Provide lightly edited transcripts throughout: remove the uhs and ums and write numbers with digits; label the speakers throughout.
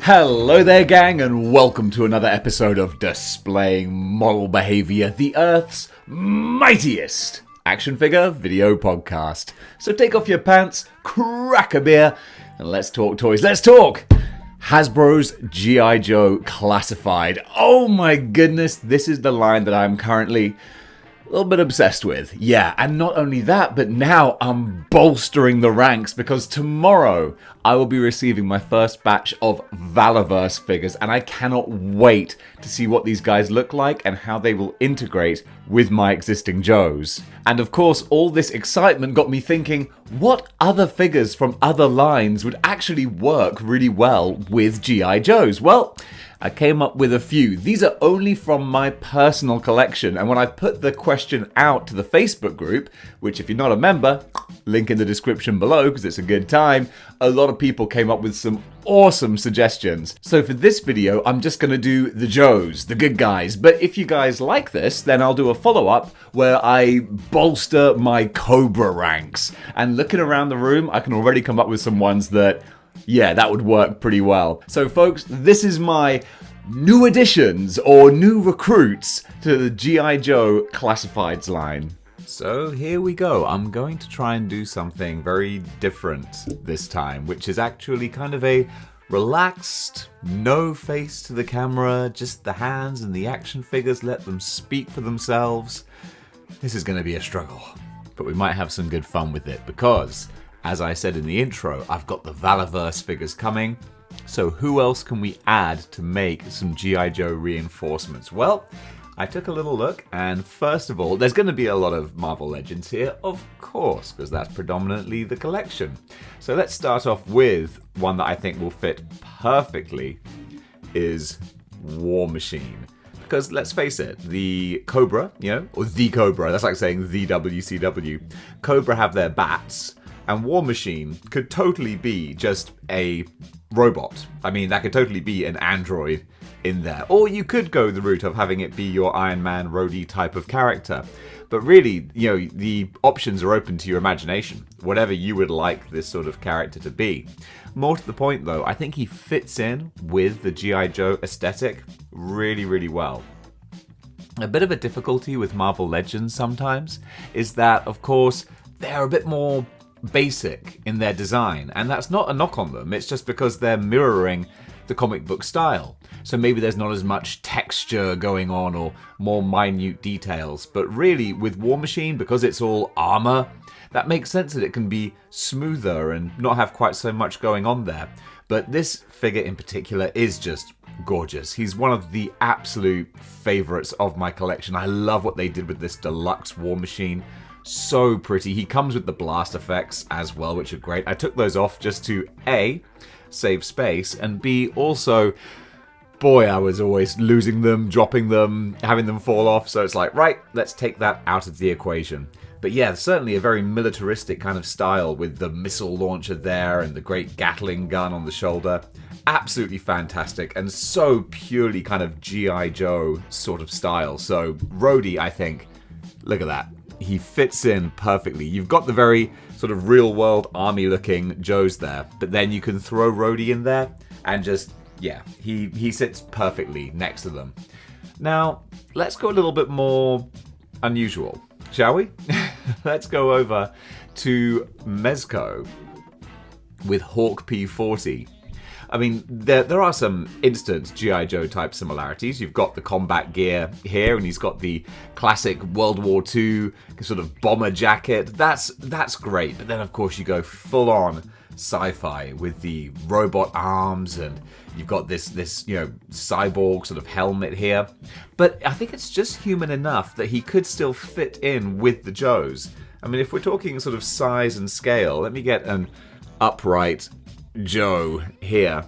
Speaker 1: Hello there, gang, and welcome to another episode of Displaying Moral Behaviour, the Earth's mightiest action figure video podcast. So take off your pants, crack a beer, and let's talk toys. Let's talk Hasbro's G.I. Joe Classified. Oh my goodness, this is the line that I'm currently a little bit obsessed with. Yeah, and not only that, but now I'm bolstering the ranks because tomorrow I will be receiving my first batch of Valorverse figures, and I cannot wait to see what these guys look like and how they will integrate with my existing Joes. And of course, all this excitement got me thinking, what other figures from other lines would actually work really well with G.I. Joes? Well, I came up with a few. These are only from my personal collection, and when I put the question out to the Facebook group, which if you're not a member, link in the description below because it's a good time, a lot of people came up with some awesome suggestions. So for this video, I'm just going to do the Joes, the good guys, but if you guys like this, then I'll do a follow-up where I bolster my Cobra ranks. And looking around the room, I can already come up with some ones that, yeah, that would work pretty well. So folks, this is my new additions or new recruits to the G.I. Joe Classifieds line. So here we go. I'm going to try and do something very different this time, which is actually kind of a relaxed, no face to the camera, just the hands and the action figures, let them speak for themselves. This is going to be a struggle, but we might have some good fun with it because, as I said in the intro, I've got the Valorverse figures coming. So who else can we add to make some G.I. Joe reinforcements? Well, I took a little look, and first of all, there's going to be a lot of Marvel Legends here, of course, because that's predominantly the collection. So let's start off with one that I think will fit perfectly, is War Machine. Because let's face it, the Cobra, or the Cobra, that's like saying the WCW. Cobra have their bats, and War Machine could totally be just a robot. I mean, that could totally be an android in there. Or you could go the route of having it be your Iron Man, Rhodey type of character. But really, the options are open to your imagination. Whatever you would like this sort of character to be. More to the point though, I think he fits in with the G.I. Joe aesthetic really, really well. A bit of a difficulty with Marvel Legends sometimes is that, of course, they're a bit more basic in their design, and that's not a knock on them, it's just because they're mirroring the comic book style. So maybe there's not as much texture going on or more minute details, but really with War Machine, because it's all armor, that makes sense that it can be smoother and not have quite so much going on there. But this figure in particular is just gorgeous. He's one of the absolute favorites of my collection. I love what they did with this deluxe War Machine. So pretty. He comes with the blast effects as well, which are great. I took those off just to A, save space, and B, also, boy, I was always losing them, dropping them, having them fall off, so it's like, right, let's take that out of the equation. But yeah, certainly a very militaristic kind of style with the missile launcher there and the great Gatling gun on the shoulder. Absolutely fantastic, and so purely kind of G.I. Joe sort of style. So Rhodey, I think, look at that. He fits in perfectly. You've got the very sort of real-world army-looking Joes there, but then you can throw Rhodey in there and just, yeah, he sits perfectly next to them. Now, let's go a little bit more unusual, shall we? Let's go over to Mezco with Hawk P40. I mean, there are some instant G.I. Joe type similarities. You've got the combat gear here, and he's got the classic World War II sort of bomber jacket. That's great. But then, of course, you go full on sci-fi with the robot arms, and you've got this cyborg sort of helmet here. But I think it's just human enough that he could still fit in with the Joes. I mean, if we're talking sort of size and scale, let me get an upright Joe here.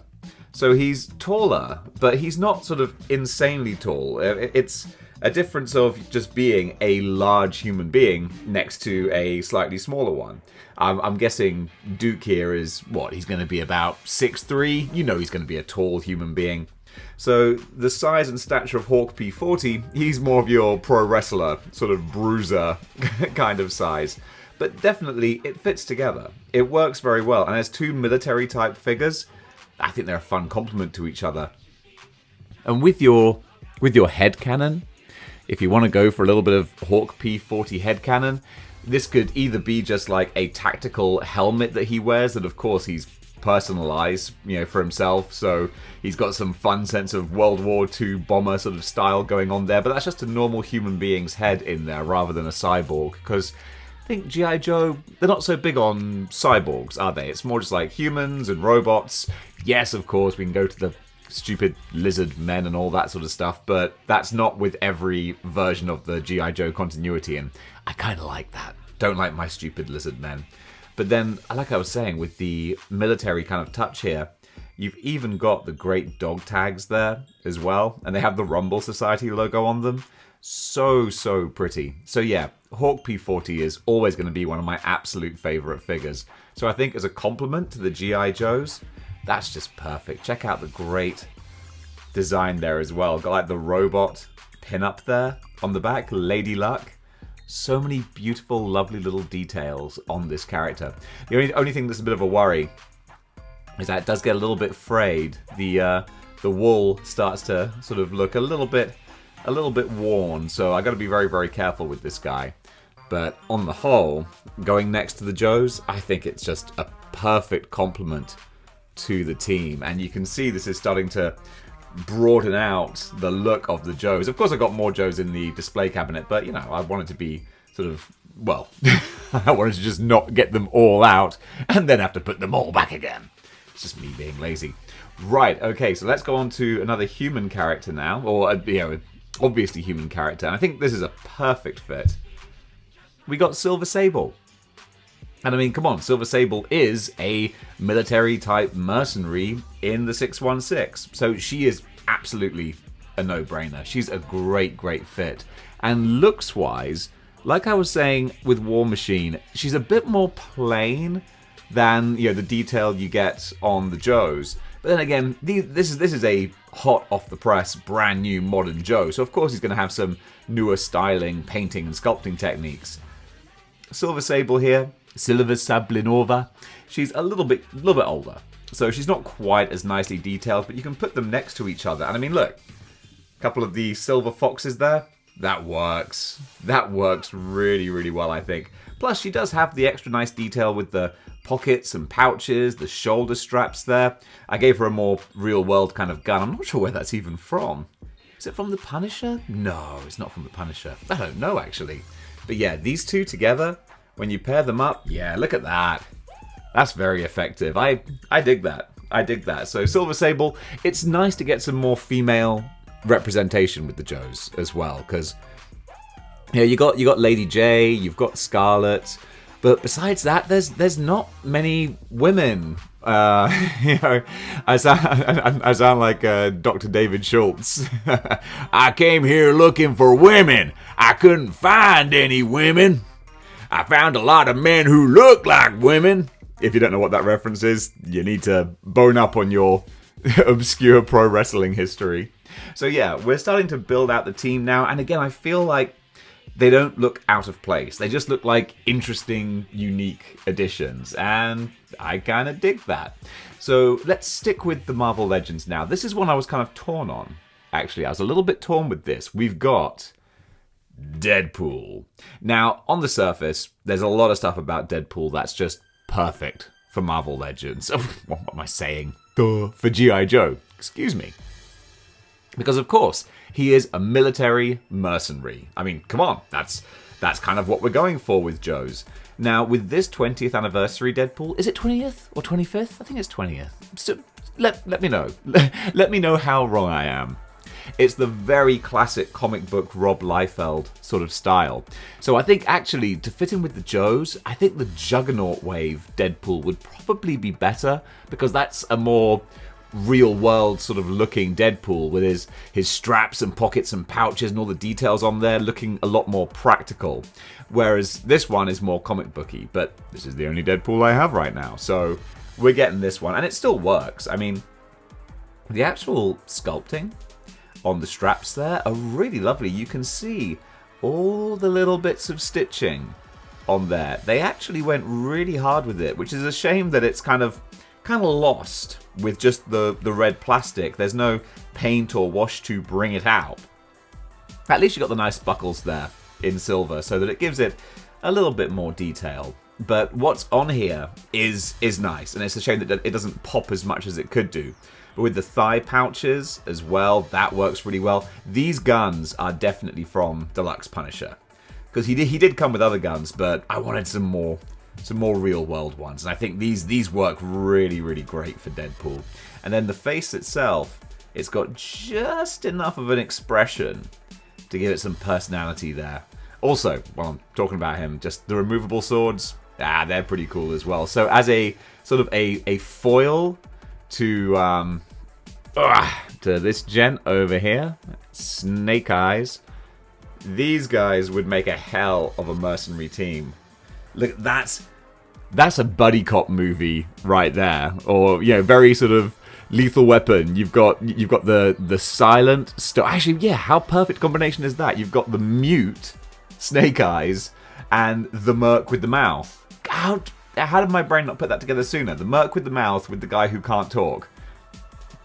Speaker 1: So he's taller, but he's not sort of insanely tall. It's a difference of just being a large human being next to a slightly smaller one. I'm guessing Duke here is, he's going to be about 6'3". He's going to be a tall human being. So the size and stature of Hawk P40, he's more of your pro wrestler, sort of bruiser kind of size. But definitely, it fits together. It works very well. And as two military type figures, I think they're a fun complement to each other. And with your headcanon, if you want to go for a little bit of Hawk P40 headcanon, this could either be just like a tactical helmet that he wears that, of course, he's personalized, for himself. So he's got some fun sense of World War II bomber sort of style going on there. But that's just a normal human being's head in there rather than a cyborg. Because I think G.I. Joe, they're not so big on cyborgs, are they? It's more just like humans and robots. Yes, of course, we can go to the stupid lizard men and all that sort of stuff, but that's not with every version of the G.I. Joe continuity, and I kind of like that. Don't like my stupid lizard men. But then, like I was saying, with the military kind of touch here, you've even got the great dog tags there as well, and they have the Rumble Society logo on them. So pretty. So yeah, Hawk P40 is always going to be one of my absolute favorite figures. So I think as a compliment to the G.I. Joes, that's just perfect. Check out the great design there as well. Got like the robot pin up there on the back, Lady Luck. So many beautiful, lovely little details on this character. The only thing that's a bit of a worry is that it does get a little bit frayed. The wool starts to sort of look a little bit worn. So I got to be very, very careful with this guy. But on the whole, going next to the Joes, I think it's just a perfect complement to the team. And you can see this is starting to broaden out the look of the Joes. Of course, I got more Joes in the display cabinet, but I wanted to be sort of, well, I wanted to just not get them all out and then have to put them all back again. It's just me being lazy. Right, okay, so let's go on to another human character now, or obviously human character. And I think this is a perfect fit. We got Silver Sable. And I mean, come on, Silver Sable is a military-type mercenary in the 616. So she is absolutely a no-brainer. She's a great fit. And looks-wise, like I was saying with War Machine, she's a bit more plain than the detail you get on the Joes. But then again, this is a hot off-the-press, brand new modern Joe. So of course he's going to have some newer styling, painting, and sculpting techniques. Silver Sable here. Silver Sablinova. She's a little bit older, so she's not quite as nicely detailed, but you can put them next to each other. And I mean, look, a couple of the silver foxes there. That works. That works really well, I think. Plus, she does have the extra nice detail with the pockets and pouches, the shoulder straps there. I gave her a more real-world kind of gun. I'm not sure where that's even from. Is it from The Punisher? No, it's not from The Punisher. I don't know, actually. But yeah, these two together, when you pair them up, yeah, look at that. That's very effective. I dig that. I dig that. So Silver Sable, it's nice to get some more female representation with the Joes as well, because you got Lady J, you've got Scarlet, but besides that, there's not many women. I sound like Dr. David Schultz. I came here looking for women. I couldn't find any women. I found a lot of men who look like women. If you don't know what that reference is, you need to bone up on your obscure pro wrestling history. So yeah, we're starting to build out the team now. And again, I feel like they don't look out of place. They just look like interesting, unique additions. And I kind of dig that. So let's stick with the Marvel Legends now. This is one I was kind of torn on. Actually, I was a little bit torn with this. We've got Deadpool. Now, on the surface, there's a lot of stuff about Deadpool that's just perfect for Marvel Legends. What am I saying? Duh. For G.I. Joe. Excuse me. Because, of course, he is a military mercenary. I mean, come on. That's kind of what we're going for with Joes. Now, with this 20th anniversary Deadpool, is it 20th or 25th? I think it's 20th. So, let me know. Let me know how wrong I am. It's the very classic comic book Rob Liefeld sort of style. So I think actually, to fit in with the Joes, I think the Juggernaut Wave Deadpool would probably be better, because that's a more real world sort of looking Deadpool with his straps and pockets and pouches and all the details on there looking a lot more practical. Whereas this one is more comic booky, but this is the only Deadpool I have right now. So we're getting this one, and it still works. I mean, the actual sculpting on the straps there are really lovely. You can see all the little bits of stitching on there. They actually went really hard with it, which is a shame that it's kind of kind of lost with just the red plastic. There's no paint or wash to bring it out. At least you got the nice buckles there in silver, so that it gives it a little bit more detail. But what's on here is nice, and it's a shame that it doesn't pop as much as it could do. But with the thigh pouches as well, that works really well. These guns are definitely from Deluxe Punisher, because he did come with other guns, but I wanted some more real world ones, and I think these work really, really great for Deadpool. And then the face itself, it's got just enough of an expression to give it some personality there. Also, while I'm talking about him, just the removable swords, they're pretty cool as well. So as a sort of a foil to this gent over here, Snake Eyes, these guys would make a hell of a mercenary team. Look, that's a buddy cop movie right there, or very sort of Lethal Weapon. You've got the silent actually, yeah, how perfect combination is that? You've got the mute Snake Eyes and the merc with the mouth. How did my brain not put that together sooner? The merc with the mouth with the guy who can't talk.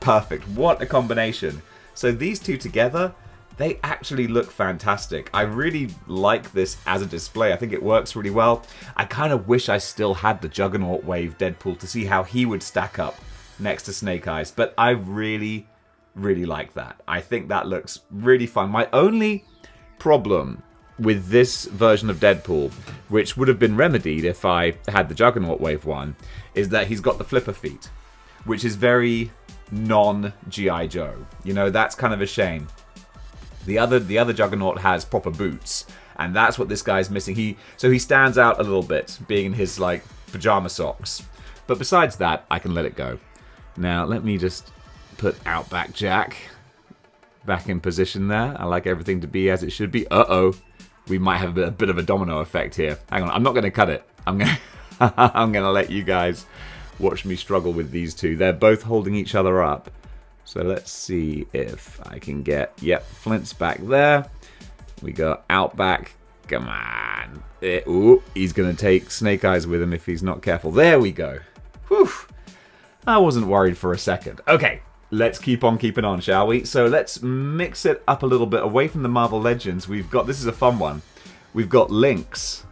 Speaker 1: Perfect. What a combination. So these two together, they actually look fantastic. I really like this as a display. I think it works really well. I kind of wish I still had the Juggernaut Wave Deadpool to see how he would stack up next to Snake Eyes, but I really, really like that. I think that looks really fun. My only problem with this version of Deadpool, which would have been remedied if I had the Juggernaut Wave one, is that he's got the flipper feet, which is very non-G.I. Joe. That's kind of a shame. The other Juggernaut has proper boots, and that's what this guy's missing. He stands out a little bit, being in his pajama socks. But besides that, I can let it go. Now let me just put Outback Jack back in position there. I like everything to be as it should be. We might have a bit of a domino effect here. Hang on, I'm not going to cut it. I'm going to let you guys watch me struggle with these two. They're both holding each other up. So let's see if I can get... Yep, Flint's back there. We got Outback. Come on. Ooh, he's going to take Snake Eyes with him if he's not careful. There we go. Whew. I wasn't worried for a second. Okay, let's keep on keeping on, shall we? So let's mix it up a little bit away from the Marvel Legends. We've got... This is a fun one. We've got Lynx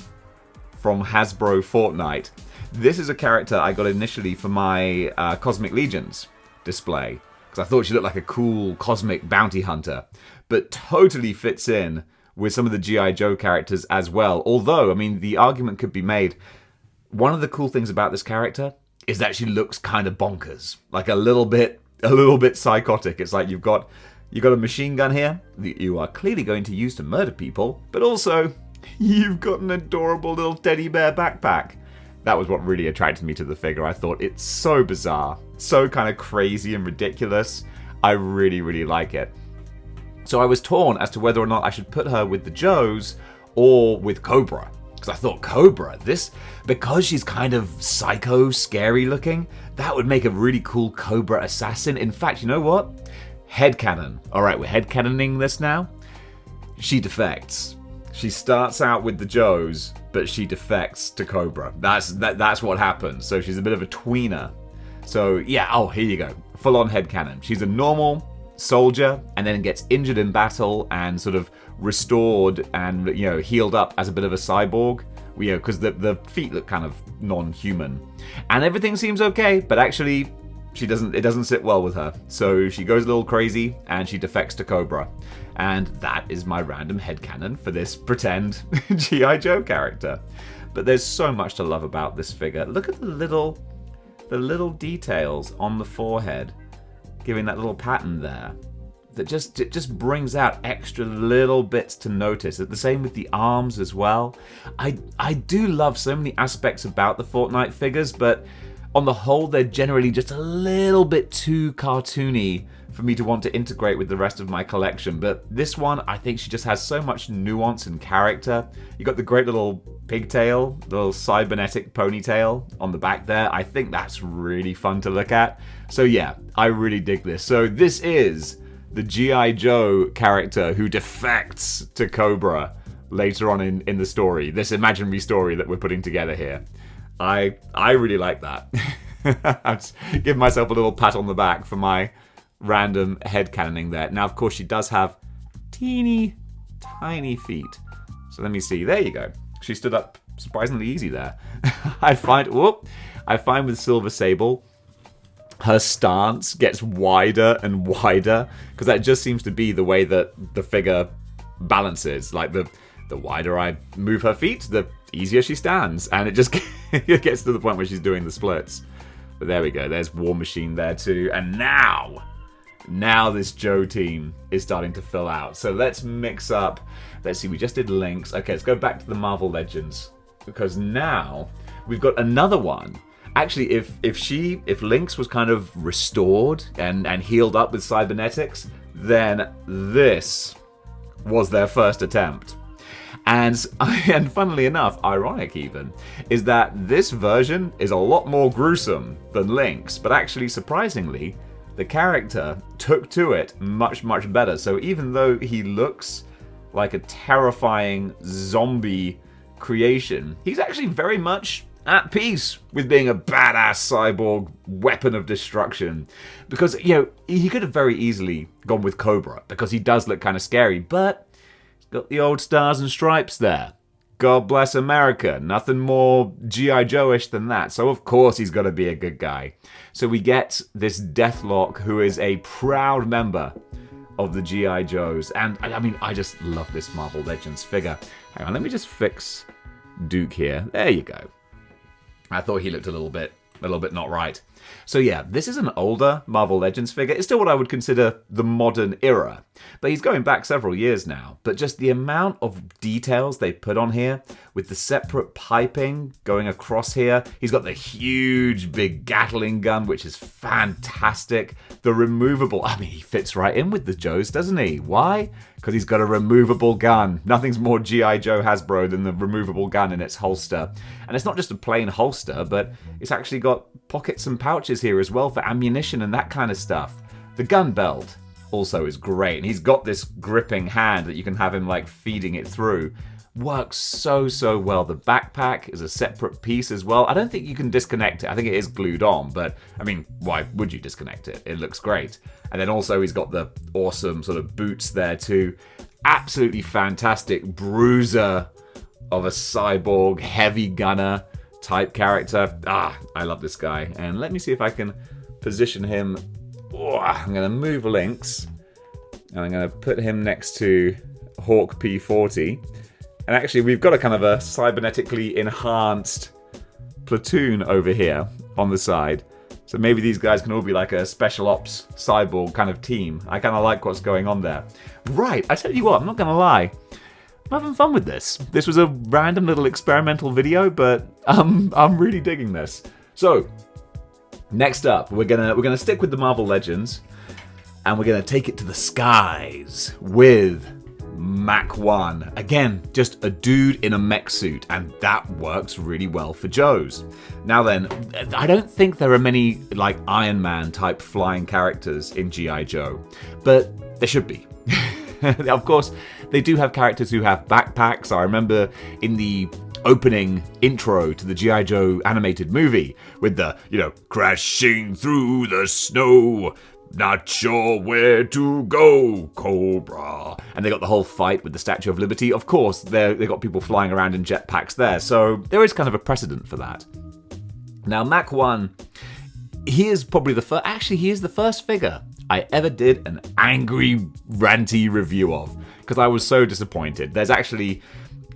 Speaker 1: from Hasbro Fortnite. This is a character I got initially for my Cosmic Legions display, because I thought she looked like a cool cosmic bounty hunter, but totally fits in with some of the G.I. Joe characters as well. Although, I mean, the argument could be made, one of the cool things about this character is that she looks kind of bonkers, like a little bit psychotic. It's like you've got a machine gun here that you are clearly going to use to murder people, but also you've got an adorable little teddy bear backpack. That was what really attracted me to the figure. I thought it's so bizarre, so kind of crazy and ridiculous. I really, really like it. So I was torn as to whether or not I should put her with the Joes or with Cobra. Because I thought Cobra, because she's kind of psycho, scary looking, that would make a really cool Cobra assassin. In fact, you know what? Headcanon. All right, we're headcanoning this now. She defects. She starts out with the Joes, but she defects to Cobra. That's what happens. So she's a bit of a tweener. So yeah, here you go. Full on headcanon. She's a normal soldier and then gets injured in battle and sort of restored and healed up as a bit of a cyborg. Because the feet look kind of non-human. And everything seems okay, but actually it doesn't sit well with her. So she goes a little crazy and she defects to Cobra. And that is my random headcanon for this pretend G.I. Joe character. But there's so much to love about this figure. Look at the little details on the forehead, giving that little pattern there. That just brings out extra little bits to notice. The same with the arms as well. I do love so many aspects about the Fortnite figures, but on the whole, they're generally just a little bit too cartoony for me to want to integrate with the rest of my collection. But this one, I think she just has so much nuance and character. You got the great little pigtail, the little cybernetic ponytail on the back there. I think that's really fun to look at. So yeah, I really dig this. So this is the G.I. Joe character who defects to Cobra later on in the story, this imaginary story that we're putting together here. I really like that. I'm just giving myself a little pat on the back for my random headcanoning there. Now, of course, she does have teeny, tiny feet. So let me see. There you go. She stood up surprisingly easy there. I find with Silver Sable, her stance gets wider and wider, because that just seems to be the way that the figure balances. Like, the wider I move her feet, the easier she stands. And it just it gets to the point where she's doing the splits. But there we go. There's War Machine there too. And now this Joe team is starting to fill out. So let's mix up. Let's see, we just did Lynx. Okay, let's go back to the Marvel Legends, because now we've got another one. Actually, if Lynx was kind of restored and healed up with cybernetics, then this was their first attempt. And funnily enough, ironic even, is that this version is a lot more gruesome than Lynx, but actually, surprisingly, the character took to it much, much better. So even though he looks like a terrifying zombie creation, he's actually very much at peace with being a badass cyborg weapon of destruction. Because, he could have very easily gone with Cobra, because he does look kind of scary, but he's got the old stars and stripes there. God bless America. Nothing more G.I. Joe-ish than that. So of course he's got to be a good guy. So we get this Deathlock, who is a proud member of the G.I. Joes. And I just love this Marvel Legends figure. Hang on, let me just fix Duke here. There you go. I thought he looked a little bit not right. So yeah, this is an older Marvel Legends figure. It's still what I would consider the modern era. But he's going back several years now. But just the amount of details they put on here, with the separate piping going across here. He's got the huge big Gatling gun, which is fantastic. The removable, he fits right in with the Joes, doesn't he? Why? Because he's got a removable gun. Nothing's more G.I. Joe Hasbro than the removable gun in its holster. And it's not just a plain holster, but it's actually got pockets and pouches here as well for ammunition and that kind of stuff. The gun belt also is great. And he's got this gripping hand that you can have him like feeding it through. Works so well. The backpack is a separate piece as well. I don't think you can disconnect it. I think it is glued on, but why would you disconnect it? It looks great. And then also he's got the awesome sort of boots there too. Absolutely fantastic bruiser of a cyborg heavy gunner type character. I love this guy. And let me see if I can position him. I'm going to move Lynx, and I'm going to put him next to Hawk P40. And actually, we've got a kind of a cybernetically enhanced platoon over here on the side. So maybe these guys can all be like a special ops cyborg kind of team. I kind of like what's going on there. Right, I tell you what, I'm not going to lie. I'm having fun with this. This was a random little experimental video, but I'm really digging this. So, next up, we're gonna stick with the Marvel Legends, and we're gonna take it to the skies with Mach 1. Again, just a dude in a mech suit, and that works really well for Joes. Now then, I don't think there are many like Iron Man type flying characters in G.I. Joe, but there should be. Of course, they do have characters who have backpacks. I remember in the opening intro to the G.I. Joe animated movie with the, crashing through the snow, not sure where to go, Cobra. And they got the whole fight with the Statue of Liberty. Of course, they got people flying around in jetpacks there, so there is kind of a precedent for that. Now, Mach 1, he is probably the first, actually, he is the first figure I ever did an angry, ranty review of, because I was so disappointed.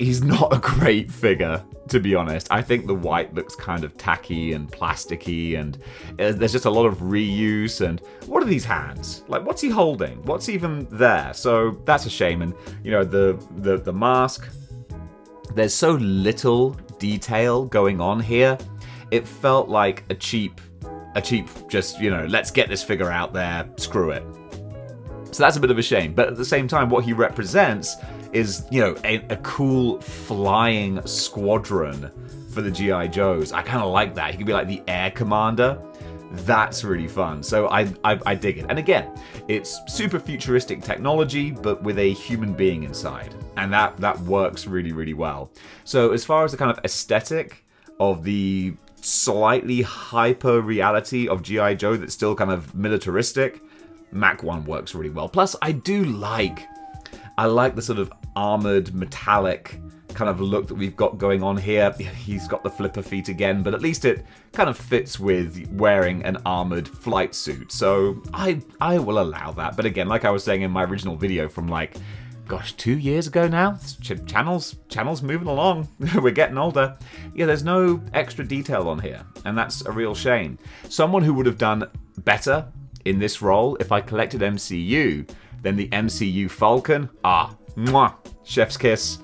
Speaker 1: He's not a great figure, to be honest. I think the white looks kind of tacky and plasticky, and there's just a lot of reuse. And what are these hands? Like, what's he holding? What's even there? So that's a shame. And, the mask, there's so little detail going on here. It felt like a cheap just, let's get this figure out there, screw it. So that's a bit of a shame. But at the same time, what he represents is, a cool flying squadron for the G.I. Joes. I kind of like that. He could be like the air commander. That's really fun. So I dig it. And again, it's super futuristic technology, but with a human being inside. And that works really, really well. So as far as the kind of aesthetic of the slightly hyper reality of G.I. Joe that's still kind of militaristic, Mach 1 works really well. Plus, I like the sort of armored, metallic kind of look that we've got going on here. He's got the flipper feet again, but at least it kind of fits with wearing an armored flight suit. So I will allow that. But again, like I was saying in my original video from 2 years ago now, channel's moving along. We're getting older. Yeah, there's no extra detail on here, and that's a real shame. Someone who would have done better in this role if I collected MCU than the MCU Falcon, mwah, chef's kiss.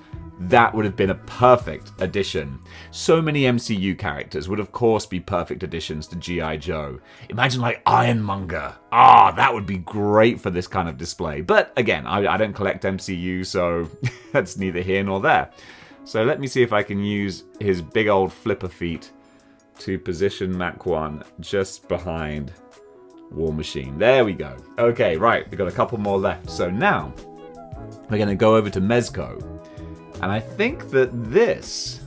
Speaker 1: That would have been a perfect addition. So many MCU characters would of course be perfect additions to G.I. Joe. Imagine Ironmonger. That would be great for this kind of display. But again, I don't collect MCU, so that's neither here nor there. So let me see if I can use his big old flipper feet to position Mach 1 just behind War Machine. There we go. Okay, right, we've got a couple more left. So now we're going to go over to Mezco. And I think that this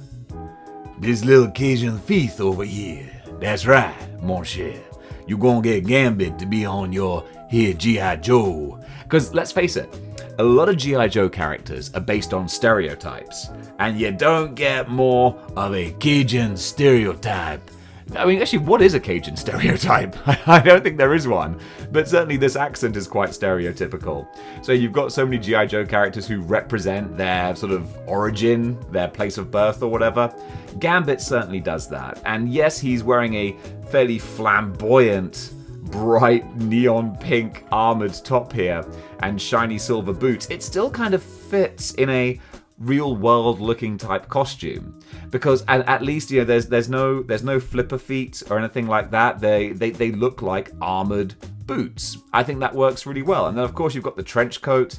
Speaker 1: little Cajun thief over here, that's right, mon cher. You gonna get Gambit to be on your here G.I. Joe. Because let's face it, a lot of G.I. Joe characters are based on stereotypes. And you don't get more of a Cajun stereotype. I mean, actually, what is a Cajun stereotype? I don't think there is one, but certainly this accent is quite stereotypical. So you've got so many G.I. Joe characters who represent their sort of origin, their place of birth or whatever. Gambit certainly does that. And yes, he's wearing a fairly flamboyant, bright neon pink armored top here and shiny silver boots. It still kind of fits in a real world looking type costume, because at least there's no flipper feet or anything like that. They look like armored boots. I think that works really well. And then of course you've got the trench coat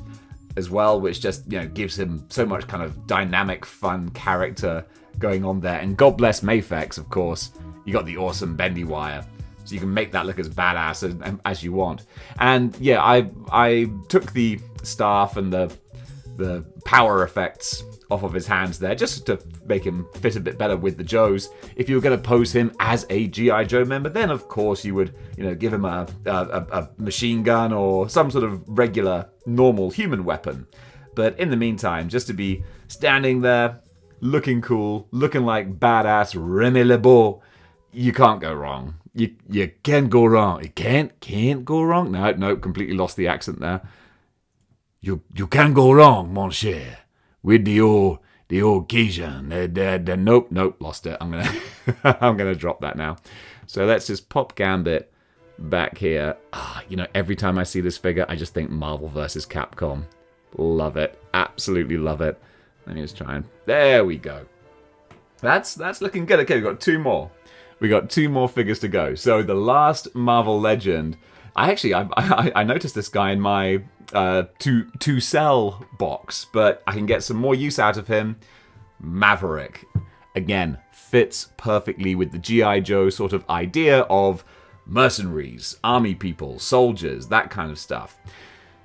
Speaker 1: as well, which just gives him so much kind of dynamic, fun character going on there. And God bless Mafex, of course. You got the awesome bendy wire, so you can make that look as badass as you want. And yeah, I took the staff and the power effects off of his hands there, just to make him fit a bit better with the Joes. If you were going to pose him as a G.I. Joe member, then of course you would, give him a machine gun or some sort of regular, normal human weapon. But in the meantime, just to be standing there, looking cool, looking like badass Remy LeBeau, you can't go wrong. You can't go wrong. You can't go wrong. No, completely lost the accent there. You can't go wrong, mon cher, with the old Cajun. Nope, lost it. I'm gonna drop that now. So let's just pop Gambit back here. Every time I see this figure, I just think Marvel vs. Capcom. Love it, absolutely love it. Let me just try and there we go. That's looking good. Okay, we got two more. We got two more figures to go. So the last Marvel legend. I noticed this guy in my to sell box, but I can get some more use out of him. Maverick, again, fits perfectly with the G.I. Joe sort of idea of mercenaries, army people, soldiers, that kind of stuff.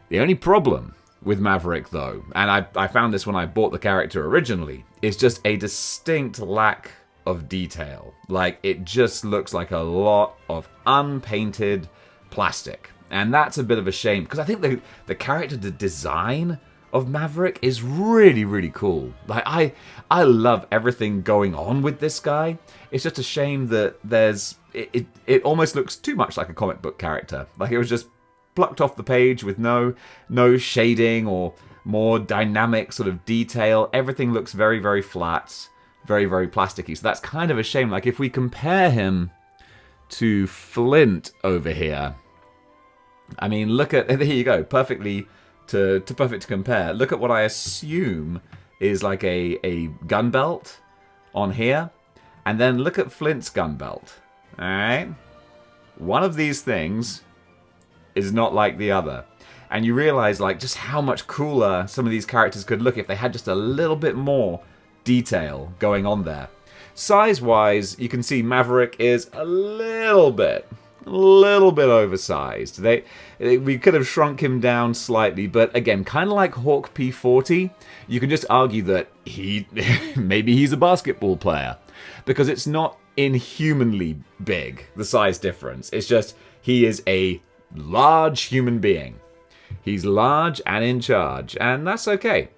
Speaker 1: The only problem with Maverick, though, and I found this when I bought the character originally, is just a distinct lack of detail. It just looks like a lot of unpainted plastic. And that's a bit of a shame, because I think the character design of Maverick is really, really cool. I love everything going on with this guy. It's just a shame that it almost looks too much like a comic book character. It was just plucked off the page with no shading or more dynamic sort of detail. Everything looks very, very flat, very, very plasticky. So that's kind of a shame. If we compare him to Flint over here, I mean, look at, here you go, perfect to compare. Look at what I assume is like a gun belt on here, and then look at Flint's gun belt. All right, one of these things is not like the other, and you realize just how much cooler some of these characters could look if they had just a little bit more detail going on there. Size-wise, you can see Maverick is a little bit oversized. We could have shrunk him down slightly, but again, kind of like Hawk P40, you can just argue that maybe he's a basketball player, because it's not inhumanly big, the size difference. It's just, he is a large human being. He's large and in charge, and that's okay.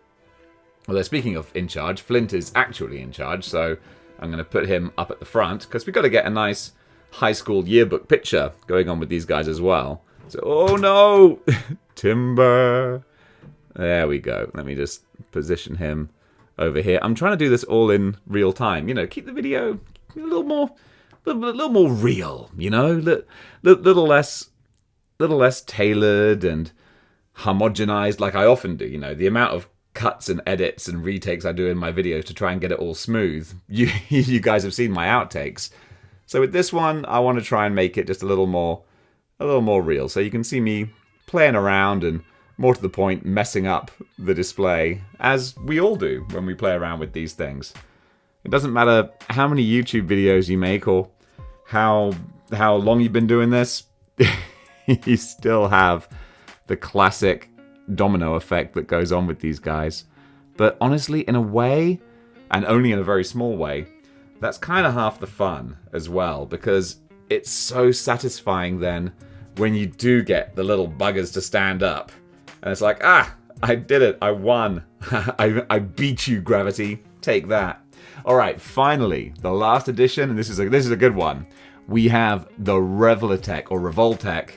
Speaker 1: Although, speaking of in charge, Flint is actually in charge, so I'm going to put him up at the front, because we've got to get a nice high school yearbook picture going on with these guys as well. So, oh no! Timber! There we go. Let me just position him over here. I'm trying to do this all in real time. You know, keep the video a little more real, you know? Little less tailored and homogenized like I often do, you know? The amount of cuts and edits and retakes I do in my videos to try and get it all smooth. You guys have seen my outtakes. So with this one, I want to try and make it just a little more real. So you can see me playing around and, more to the point, messing up the display, as we all do when we play around with these things. It doesn't matter how many YouTube videos you make or how long you've been doing this, you still have the classic domino effect that goes on with these guys. But honestly, in a way, and only in a very small way, that's kind of half the fun as well, because it's so satisfying then when you do get the little buggers to stand up. And it's like, I did it, I won. I beat you, Gravity. Take that. All right, finally, the last edition, and this is a good one. We have the Revoltech or Revoltech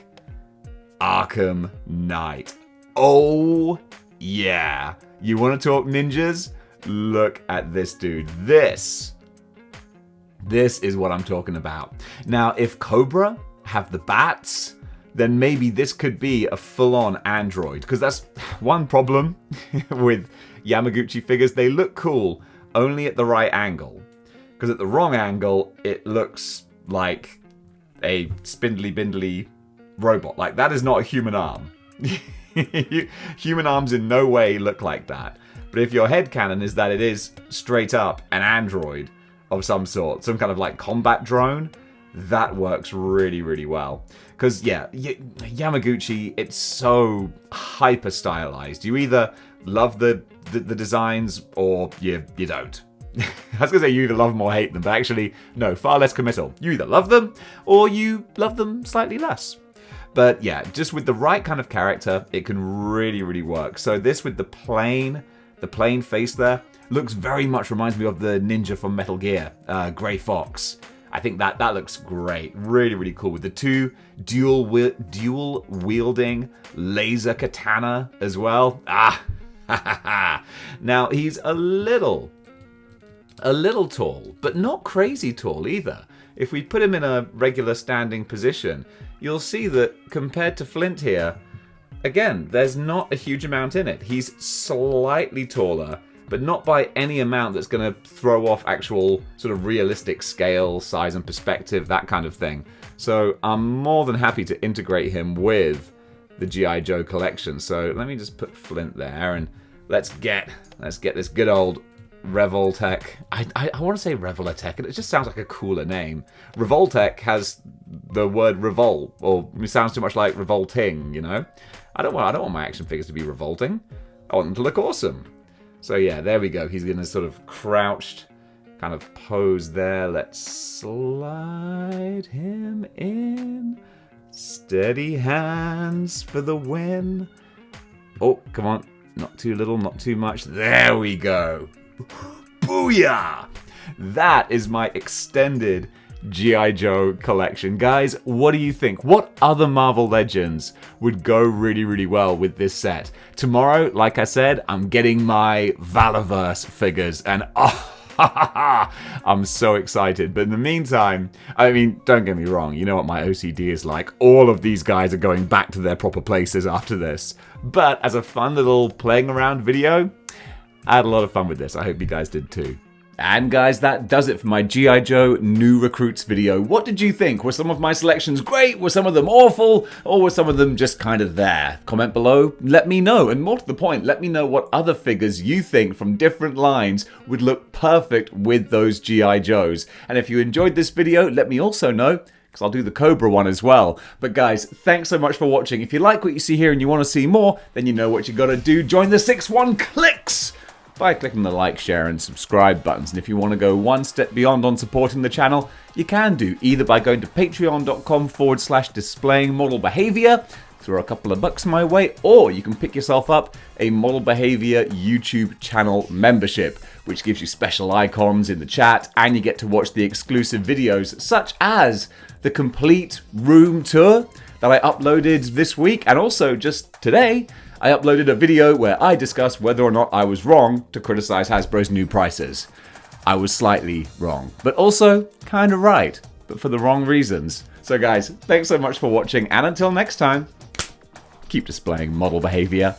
Speaker 1: Arkham Knight. Oh, yeah. You want to talk ninjas? Look at this dude. This is what I'm talking about. Now, if Cobra have the bats, then maybe this could be a full-on android. Because that's one problem with Yamaguchi figures. They look cool only at the right angle. Because at the wrong angle, it looks like a spindly-bindly robot. Like, that is not a human arm. Human arms in no way look like that. But if your headcanon is that it is straight up an android of some sort, some kind of like combat drone, that works really, really well. Because, yeah, Yamaguchi, it's so hyper stylized. You either love the designs or you don't. I was going to say you either love them or hate them, but actually, no, far less committal. You either love them or you love them slightly less. But yeah, just with the right kind of character, it can really, really work. So this with the plain face there, looks very much, reminds me of the ninja from Metal Gear, Grey Fox. I think that looks great. Really, really cool. With the two dual wielding laser katana as well. Now, he's a little tall, but not crazy tall either. If we put him in a regular standing position, you'll see that compared to Flint here, again, there's not a huge amount in it. He's slightly taller, but not by any amount that's going to throw off actual sort of realistic scale, size and perspective, that kind of thing. So I'm more than happy to integrate him with the G.I. Joe collection. So let me just put Flint there, and let's get this good old Revoltech. I want to say Revoltech, and it just sounds like a cooler name. Revoltech has the word revol, or it sounds too much like revolting, you know? I don't want my action figures to be revolting. I want them to look awesome. So yeah, there we go. He's in a sort of crouched kind of pose there. Let's slide him in. Steady hands for the win. Oh, come on. Not too little, not too much. There we go. Booyah! That is my extended G.I. Joe collection. Guys, what do you think? What other Marvel Legends would go really, really well with this set? Tomorrow, like I said, I'm getting my Valorverse figures, and I'm so excited. But in the meantime, I mean, don't get me wrong, you know what my OCD is like. All of these guys are going back to their proper places after this. But as a fun little playing around video, I had a lot of fun with this. I hope you guys did too. And guys, that does it for my G.I. Joe New Recruits video. What did you think? Were some of my selections great? Were some of them awful? Or were some of them just kind of there? Comment below, let me know. And more to the point, let me know what other figures you think from different lines would look perfect with those G.I. Joes. And if you enjoyed this video, let me also know, because I'll do the Cobra one as well. But guys, thanks so much for watching. If you like what you see here and you want to see more, then you know what you gotta do. Join the 6-1 Clicks! by clicking the like, share and subscribe buttons. And if you want to go one step beyond on supporting the channel, you can do either by going to patreon.com/displaying model behavior, throw a couple of bucks my way, or you can pick yourself up a Model Behaviour YouTube channel membership, which gives you special icons in the chat, and you get to watch the exclusive videos such as the complete room tour that I uploaded this week, and also just today I uploaded a video where I discussed whether or not I was wrong to criticize Hasbro's new prices. I was slightly wrong, but also kind of right, but for the wrong reasons. So guys, thanks so much for watching, and until next time, keep displaying model behavior.